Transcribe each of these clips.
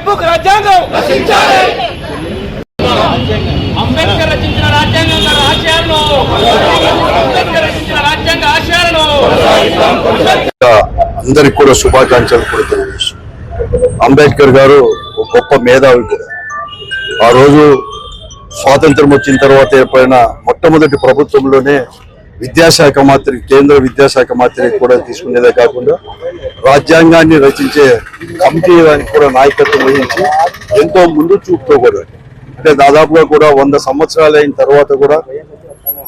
Book రాజ్యాంగం అంబేద్కర్ రచించిన రాజ్యాంగం ఆశయాలను అంబేద్కర్ రచించిన రాజ్యాంగ ఆశయాలను అందరికి కూడా శుభాకాంక్షలు కూడా తెలియజేస్తున్నాం. అంబేద్కర్ గారు ఒక గొప్ప మేధావి కూడా. ఆ రోజు స్వాతంత్రం వచ్చిన తర్వాత ఏర్పడిన మొట్టమొదటి ప్రభుత్వంలోనే విద్యాశాఖ మంత్రి, కేంద్ర విద్యాశాఖ మంత్రి కూడా తీసుకునేదే కాకుండా రాజ్యాంగాన్ని రచించే కమిటీ కూడా నాయకత్వం వహించి ఎంతో ముందు చూపుతో కూడా, అంటే దాదాపుగా కూడా 100 సంవత్సరాలు అయిన తర్వాత కూడా,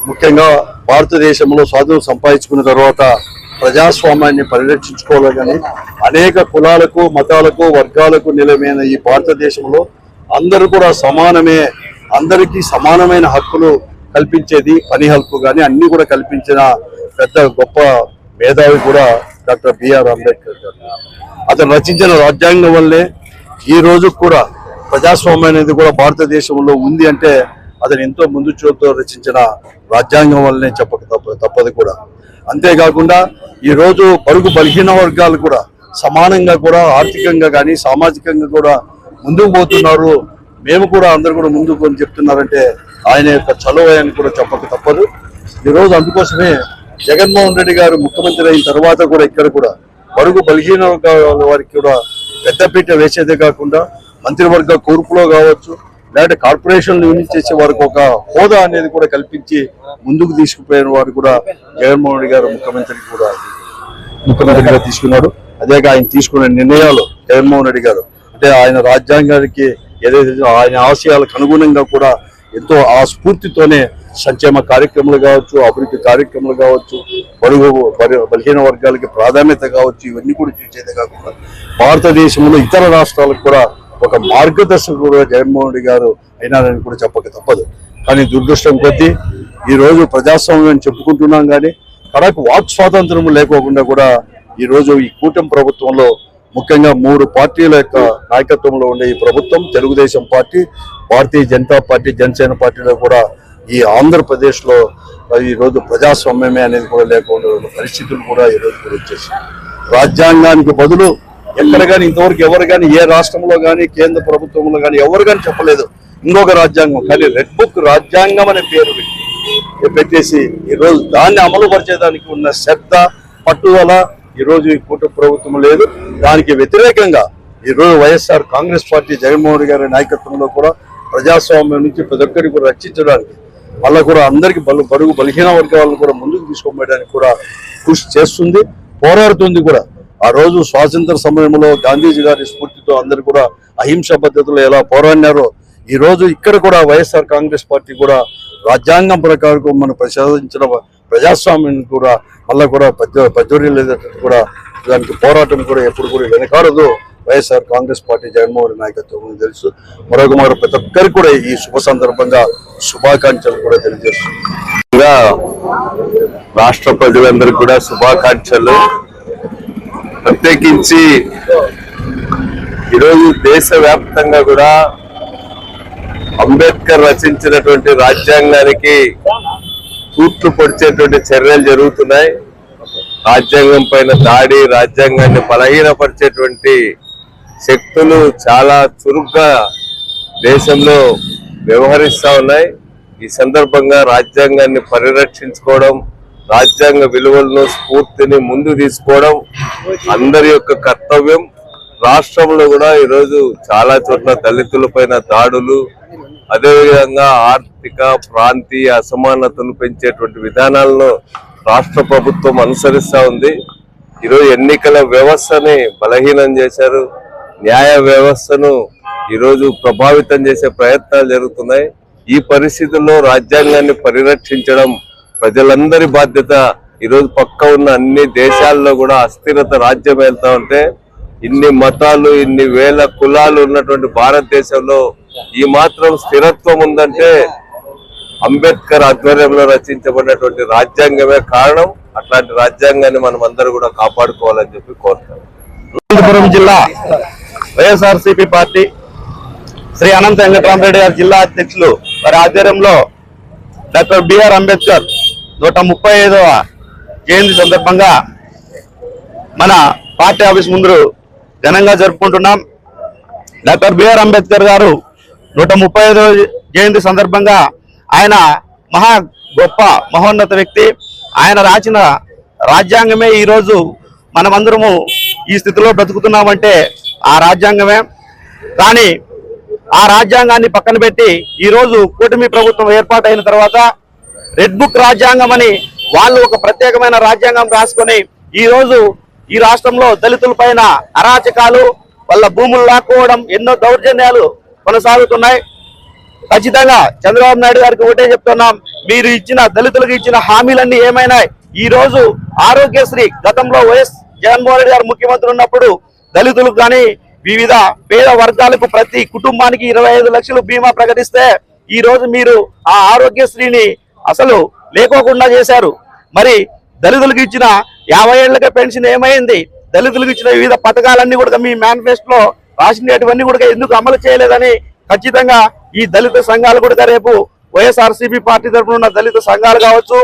ముఖ్యంగా భారతదేశంలో స్వాతంత్రం సంపాదించుకున్న తర్వాత ప్రజాస్వామ్యాన్ని పరిరక్షించుకోవాలి కానీ అనేక కులాలకు, మతాలకు, వర్గాలకు నిలమైన ఈ భారతదేశంలో అందరూ కూడా సమానమే, అందరికీ సమానమైన హక్కులు కల్పించేది పని హక్కు కానీ అన్ని కూడా కల్పించిన పెద్ద గొప్ప మేధావి కూడా డాక్టర్ బిఆర్ అంబేద్కర్ గారు. అతను రచించిన రాజ్యాంగం వల్లే ఈ రోజు కూడా ప్రజాస్వామ్యం అనేది కూడా భారతదేశంలో ఉంది అంటే అతను ఎంతో ముందు చూపుతో రచించిన రాజ్యాంగం వల్లనే చెప్పక తప్పదు కూడా. అంతేకాకుండా ఈ రోజు బడుగు బలహీన వర్గాలు కూడా సమానంగా కూడా ఆర్థికంగా కానీ సామాజికంగా కూడా ముందుకు పోతున్నారు, మేము కూడా అందరు కూడా ముందుకు అని చెప్తున్నారంటే ఆయన యొక్క చలువ అని కూడా చెప్పక తప్పదు. ఈరోజు అందుకోసమే జగన్మోహన్ రెడ్డి గారు ముఖ్యమంత్రి అయిన తర్వాత కూడా ఇక్కడ కూడా బడుగు బలహీన వర్గాల వారికి కూడా పెద్దపీట వేసేదే కాకుండా మంత్రివర్గ కూర్పులో కావచ్చు, లేదంటే కార్పొరేషన్లు యూనిట్ చేసే వారికి ఒక హోదా అనేది కూడా కల్పించి ముందుకు తీసుకుపోయిన వారు కూడా జగన్మోహన్ రెడ్డి గారు ముఖ్యమంత్రిగా తీసుకున్నారు. అదే ఆయన తీసుకున్న నిర్ణయాలు జగన్మోహన్ రెడ్డి గారు అంటే ఆయన రాజ్యాంగానికి ఏదైతే ఆయన ఆశయాలకు అనుగుణంగా కూడా ఎంతో ఆ స్ఫూర్తితోనే సంక్షేమ కార్యక్రమాలు కావచ్చు, అభివృద్ధి కార్యక్రమాలు కావచ్చు, బలహీన వర్గాలకి ప్రాధాన్యత కావచ్చు, ఇవన్నీ కూడా చేసేదే కాకుండా భారతదేశంలో ఇతర రాష్ట్రాలకు కూడా ఒక మార్గదర్శకుడుగా జగన్మోహన్ రెడ్డి గారు అయినారని కూడా చెప్పక తప్పదు. కానీ దురదృష్టం కొద్దీ ఈ రోజు ప్రజాస్వామ్యం చెప్పుకుంటున్నాం కానీ కడకు వాక్ స్వాతంత్రం లేకోకుండా కూడా ఈ రోజు ఈ కూటమి ప్రభుత్వంలో ముఖ్యంగా 3 పార్టీల యొక్క నాయకత్వంలో ఉండే ఈ ప్రభుత్వం తెలుగుదేశం పార్టీ, భారతీయ జనతా పార్టీ, జనసేన పార్టీలో కూడా ఈ ఆంధ్రప్రదేశ్ లో ఈ రోజు ప్రజాస్వామ్యమే అనేది కూడా లేకుండా పరిస్థితులు కూడా ఈ రోజు కూడా వచ్చేసి రాజ్యాంగానికి బదులు ఎక్కడ కానీ ఇంతవరకు ఎవరు కానీ ఏ రాష్ట్రంలో కానీ కేంద్ర ప్రభుత్వంలో కానీ ఎవరు కానీ చెప్పలేదు ఇంకొక రాజ్యాంగం, కానీ రెడ్ బుక్ రాజ్యాంగం అనే పేరు పెట్టేసి ఈ రోజు దాన్ని అమలు పరిచేదానికి ఉన్న శ్రద్ధ, పట్టుదల ఈ రోజు ఈ కూటమి ప్రభుత్వం లేదు. దానికి వ్యతిరేకంగా ఈ రోజు వైఎస్ఆర్ కాంగ్రెస్ పార్టీ జగన్మోహన్ రెడ్డి గారి నాయకత్వంలో కూడా ప్రజాస్వామ్యం నుంచి ప్రతి ఒక్కరికి కూడా రక్షించడానికి మళ్ళా కూడా అందరికి బడుగు బలహీన వర్గాలను కూడా ముందుకు తీసుకోవడానికి కూడా కృషి చేస్తుంది, పోరాడుతుంది కూడా. ఆ రోజు స్వాతంత్ర సమయంలో గాంధీజీ గారి స్ఫూర్తితో అందరు కూడా అహింస పద్ధతిలో ఎలా పోరాడినారో ఈ రోజు ఇక్కడ కూడా వైఎస్ఆర్ కాంగ్రెస్ పార్టీ కూడా రాజ్యాంగం ప్రకారం మనం ప్రసాదించిన ప్రజాస్వామ్యం కూడా మళ్ళా కూడా ప్రజ్వరిల్లేటట్టు కూడా దానికి పోరాటం కూడా ఎప్పుడు కూడా వెనకాడదు వైఎస్ఆర్ కాంగ్రెస్ పార్టీ జగన్మోహన్ నాయకత్వం తెలుసు. మరొక ప్రతి ఒక్కరికి కూడా ఈ శుభ సందర్భంగా శుభాకాంక్షలు కూడా తెలియజేస్తుంది. రాష్ట్ర ప్రజలందరికీ కూడా శుభాకాంక్షలు. ప్రత్యేకించి ఈరోజు దేశవ్యాప్తంగా కూడా అంబేద్కర్ రచించినటువంటి రాజ్యాంగానికి తూట్లు పొడిచేటువంటి చర్యలు జరుగుతున్నాయి. రాజ్యాంగం పైన దాడి, రాజ్యాంగాన్ని బలహీనపరిచేటువంటి శక్తులు చాలా చురుగ్గా దేశంలో వ్యవహరిస్తా ఉన్నాయి. ఈ సందర్భంగా రాజ్యాంగాన్ని పరిరక్షించుకోవడం, రాజ్యాంగ విలువలను, స్ఫూర్తిని ముందు తీసుకోవడం అందరి యొక్క కర్తవ్యం. రాష్ట్రంలో కూడా ఈరోజు చాలా చోట్ల దళితులపైన దాడులు, అదేవిధంగా ఆర్థిక ప్రాంతీయ అసమానతలు పెంచేటువంటి విధానాలను రాష్ట్ర ప్రభుత్వం అనుసరిస్తా ఉంది. ఈరోజు ఎన్నికల వ్యవస్థని బలహీనం చేశారు, న్యాయ వ్యవస్థను ఈరోజు ప్రభావితం చేసే ప్రయత్నాలు జరుగుతున్నాయి. ఈ పరిస్థితుల్లో రాజ్యాంగాన్ని పరిరక్షించడం ప్రజలందరి బాధ్యత. ఈరోజు పక్క ఉన్న అన్ని దేశాల్లో కూడా అస్థిరత రాజ్యం వెళ్తా ఉంటే, ఇన్ని మతాలు, ఇన్ని వేల కులాలు ఉన్నటువంటి భారతదేశంలో ఈ మాత్రం స్థిరత్వం ఉందంటే అంబేద్కర్ ఆధ్వర్యంలో రచించబడినటువంటి రాజ్యాంగమే కారణం. అట్లాంటి రాజ్యాంగాన్ని మనం అందరూ కూడా కాపాడుకోవాలని చెప్పి కోరుతాం. అనంతపురం జిల్లా వైఎస్ఆర్సీపీ పార్టీ శ్రీ అనంత వెంకటరామరెడ్డి గారి జిల్లా అధ్యక్షులు వారి ఆధ్వర్యంలో డాక్టర్ బిఆర్ అంబేద్కర్ 135వ జయంతి సందర్భంగా మన పార్టీ ఆఫీస్ ముందు ఘనంగా జరుపుకుంటున్నాం. డాక్టర్ బిఆర్ అంబేద్కర్ గారు 135వ జయంతి సందర్భంగా ఆయన గొప్ప మహోన్నత వ్యక్తి. ఆయన రాసిన రాజ్యాంగమే ఈరోజు మనమందరము ఈ స్థితిలో బ్రతుకుతున్నామంటే ఆ రాజ్యాంగమే. కానీ ఆ రాజ్యాంగాన్ని పక్కన పెట్టి ఈరోజు కూటమి ప్రభుత్వం ఏర్పాటైన తర్వాత రెడ్ బుక్ రాజ్యాంగం అని వాళ్ళు ఒక ప్రత్యేకమైన రాజ్యాంగం రాసుకొని ఈరోజు ఈ రాష్ట్రంలో దళితుల పైన అరాచకాలు, వాళ్ళ భూములు లాక్కోవడం, ఎన్నో దౌర్జన్యాలు కొనసాగుతున్నాయి. ఖచ్చితంగా చంద్రబాబు నాయుడు గారికి ఒకటే చెప్తున్నాం, మీరు ఇచ్చిన దళితులకు ఇచ్చిన హామీలన్నీ ఏమైనాయి? ఈ రోజు ఆరోగ్యశ్రీ గతంలో వైఎస్ జగన్మోహన్ రెడ్డి గారు ముఖ్యమంత్రి ఉన్నప్పుడు దళితులకు కానీ వివిధ పేద వర్గాలకు ప్రతి కుటుంబానికి 25 లక్షలు బీమా ప్రకటిస్తే ఈ రోజు మీరు ఆ ఆరోగ్యశ్రీని అసలు లేకోకుండా చేశారు. మరి దళితులకు ఇచ్చిన 50 ఏళ్లకే పెన్షన్ ఏమైంది? దళితులకు ఇచ్చిన వివిధ పథకాలన్నీ కూడా మీ మేనిఫెస్టోలో రాసినటువన్నీ కూడా ఎందుకు అమలు చేయలేదని ఖచ్చితంగా ఈ దళిత సంఘాలు కూడా రేపు వైఎస్ఆర్సీపీ పార్టీ తరఫున ఉన్న దళిత సంఘాలు కావచ్చు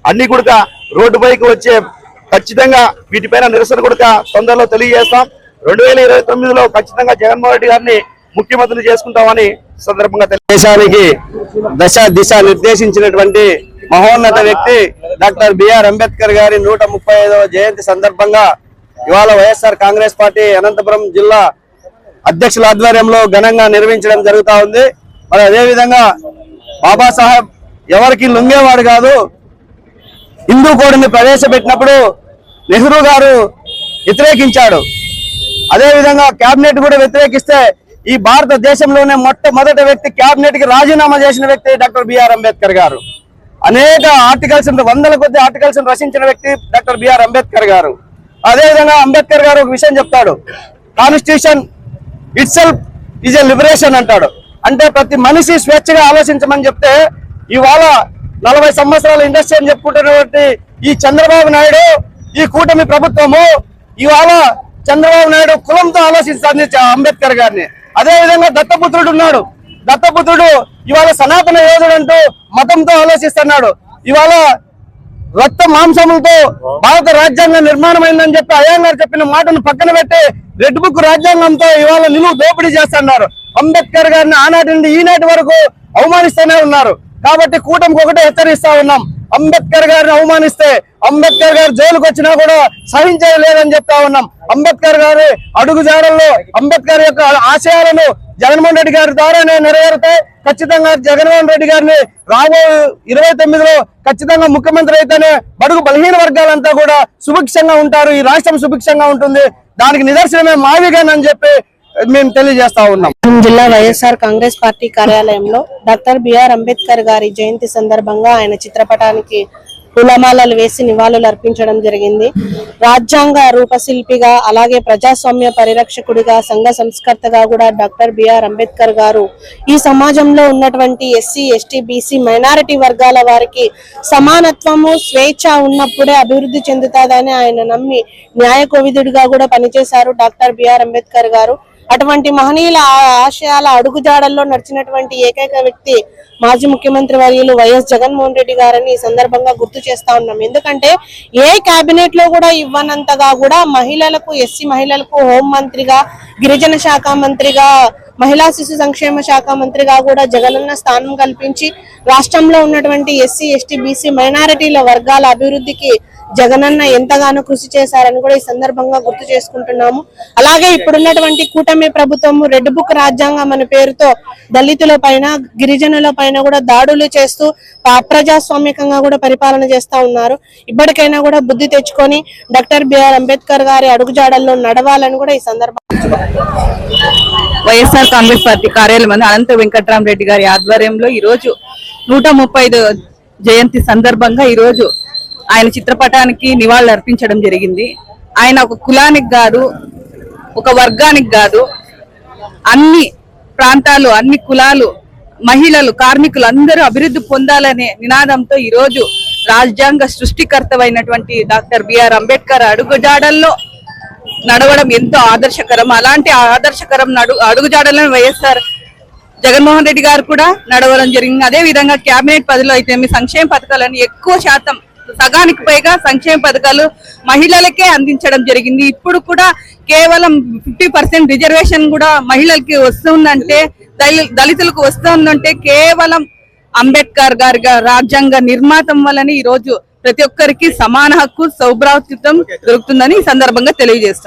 అన్ని కూడా రోడ్డుపైకి వచ్చే ఖచ్చితంగా వీటిపైన నిరసన కూడా తొందరలో తెలియజేస్తాం. 2029లో ఖచ్చితంగా జగన్మోహన్ రెడ్డి గారిని ముఖ్యమంత్రి చేసుకుంటామని సందర్భంగా దేశానికి దిశ నిర్దేశించినటువంటి మహోన్నత వ్యక్తి డాక్టర్ బిఆర్ అంబేద్కర్ గారి 135వ జయంతి సందర్భంగా ఇవాళ వైఎస్ఆర్ కాంగ్రెస్ పార్టీ అనంతపురం జిల్లా అధ్యక్షుల ఆధ్వర్యంలో ఘనంగా నిర్వహించడం జరుగుతా ఉంది. మరి అదేవిధంగా బాబాసాహెబ్ ఎవరికి లొంగేవాడు కాదు. హిందూ కోడ్ని ప్రవేశపెట్టినప్పుడు నెహ్రూ గారు వ్యతిరేకించాడు. అదేవిధంగా కేబినెట్ కూడా వ్యతిరేకిస్తే ఈ భారతదేశంలోనే మొట్టమొదటి వ్యక్తి కేబినెట్ కి రాజీనామా చేసిన వ్యక్తి డాక్టర్ బిఆర్ అంబేద్కర్ గారు. అనేక ఆర్టికల్స్, 100ల కొద్ది ఆర్టికల్స్ రచించిన వ్యక్తి డాక్టర్ బిఆర్ అంబేద్కర్ గారు. అదేవిధంగా అంబేద్కర్ గారు ఒక విషయం చెప్తాడు, constitution it self is a liberation అంటాడు. అంటే ప్రతి మనిషి స్వేచ్ఛగా ఆలోచించమని చెప్తే ఇవాళ 40 సంవత్సరాల ఇండస్ట్రీ అని చెప్పుకుంటున్నటువంటి ఈ చంద్రబాబు నాయుడు, ఈ కూటమి ప్రభుత్వము ఇవాళ చంద్రబాబు నాయుడు కులంతో ఆలోచిస్తుంది అంబేద్కర్ గారిని. అదేవిధంగా దత్తపుత్రుడు ఉన్నాడు. దత్తపుత్రుడు ఇవాళ సనాతన యోధుడు అంటూ మతంతో ఆలోచిస్తున్నాడు. ఇవాళ రక్త మాంసములతో భారత రాజ్యాంగం నిర్మాణమైందని చెప్పి అయ్యంగారు చెప్పిన మాటను పక్కన పెట్టి రెడ్ బుక్ రాజ్యాంగంతో ఇవాళ నిలువు దోపిడీ చేస్తున్నారు. అంబేద్కర్ గారిని ఆనాటి నుండి ఈనాటి వరకు అవమానిస్తూనే ఉన్నారు. కాబట్టి కూటమికి ఒకటే హెచ్చరిస్తా ఉన్నాం, అంబేద్కర్ గారిని అవమానిస్తే అంబేద్కర్ గారు జైలుకు వచ్చినా కూడా సహించేది లేదని చెప్తా ఉన్నాం. అంబేద్కర్ గారి అడుగుజాడల్లో అంబేద్కర్ యొక్క ఆశయాలను జగన్మోహన్ రెడ్డి గారి ద్వారానే నెరవేరుతాయి. ఖచ్చితంగా జగన్మోహన్ రెడ్డి గారిని రాబో 29లో ఖచ్చితంగా ముఖ్యమంత్రి అయితేనే బడుగు బలహీన వర్గాలంతా కూడా సుభిక్షంగా ఉంటారు, ఈ రాష్ట్రం సుభిక్షంగా ఉంటుంది. దానికి నిదర్శనమే మావిగానని చెప్పి మేము తెలియజేస్తా ఉన్నాం. జిల్లా వైఎస్ఆర్ కాంగ్రెస్ పార్టీ కార్యాలయంలో డాక్టర్ బిఆర్ అంబేద్కర్ గారి జయంతి సందర్భంగా ఆయన చిత్రపటానికి పూలమాలలు వేసి నివాళులు అర్పించడం జరిగింది. రాజ్యాంగ రూపశిల్పిగా అలాగే ప్రజాస్వామ్య పరిరక్షకుడిగా సంఘ సంస్కర్తగా కూడా డాక్టర్ బిఆర్ అంబేద్కర్ గారు ఈ సమాజంలో ఉన్నటువంటి ఎస్సీ, ఎస్టీ, బీసీ, మైనారిటీ వర్గాల వారికి సమానత్వము, స్వేచ్ఛ ఉన్నప్పుడే అభివృద్ధి చెందుతాదని ఆయన నమ్మి న్యాయ కోవిదుడిగా కూడా పనిచేశారు డాక్టర్ బిఆర్ అంబేద్కర్ గారు. అటువంటి మహనీయుల ఆశయాల అడుగుజాడల్లో నడిచినటువంటి ఏకైక వ్యక్తి మాజీ ముఖ్యమంత్రి వర్యులు వైఎస్ జగన్మోహన్ రెడ్డి గారని ఈ సందర్భంగా గుర్తు చేస్తా ఉన్నాం. ఎందుకంటే ఏ కేబినెట్ లో కూడా ఇవ్వనంతగా కూడా మహిళలకు, ఎస్సీ మహిళలకు హోం మంత్రిగా, గిరిజన శాఖ మంత్రిగా, మహిళా శిశు సంక్షేమ శాఖ మంత్రిగా కూడా జగనన్న స్థానం కల్పించి రాష్ట్రంలో ఉన్నటువంటి ఎస్సీ, ఎస్టీ, బీసీ, మైనారిటీల వర్గాల అభివృద్ధికి జగనన్న ఎంతగానో కృషి చేశారని కూడా ఈ సందర్భంగా గుర్తు చేసుకుంటున్నాము. అలాగే ఇప్పుడున్నటువంటి కూటమి ప్రభుత్వము రెడ్ బుక్ రాజ్యాంగం అనే పేరుతో దళితుల పైన, గిరిజనుల పైన కూడా దాడులు చేస్తూ అప్రజాస్వామికంగా కూడా పరిపాలన చేస్తా ఉన్నారు. ఇప్పటికైనా కూడా బుద్ధి తెచ్చుకొని డాక్టర్ బిఆర్ అంబేద్కర్ గారి అడుగుజాడల్లో నడవాలని కూడా ఈ సందర్భంగా వైఎస్ఆర్ కాంగ్రెస్ పార్టీ కార్యాలయం అనంత వెంకట్రామరెడ్డి గారి ఆధ్వర్యంలో ఈ రోజు 135 జయంతి సందర్భంగా ఈ రోజు ఆయన చిత్రపటానికి నివాళులు అర్పించడం జరిగింది. ఆయన ఒక కులానికి కాదు, ఒక వర్గానికి కాదు, అన్ని ప్రాంతాలు, అన్ని కులాలు, మహిళలు, కార్మికులు అందరూ అభివృద్ధి పొందాలనే నినాదంతో ఈ రోజు రాజ్యాంగ సృష్టికర్తమైనటువంటి డాక్టర్ బిఆర్ అంబేద్కర్ అడుగుజాడల్లో నడవడం ఎంతో ఆదర్శకరం. అలాంటి ఆదర్శకరం అడుగుజాడలను వైఎస్ఆర్ జగన్మోహన్ రెడ్డి గారు కూడా నడవడం జరిగింది. అదే విధంగా కేబినెట్ పదవిలో అయితే మీ సంక్షేమ పథకాలను ఎక్కువ శాతం, సగానికి పైగా సంక్షేమ పథకాలు మహిళలకే అందించడం జరిగింది. ఇప్పుడు కూడా కేవలం 50% రిజర్వేషన్ కూడా మహిళలకి వస్తుందంటే, దళితులకు వస్తుందంటే కేవలం అంబేద్కర్ గారి రాజ్యాంగ నిర్మాతం వలని ఈ రోజు ప్రతి ఒక్కరికి సమాన హక్కు సౌభ్రాతృత్వం దొరుకుతుందని ఈ సందర్భంగా తెలియజేస్తున్నాను.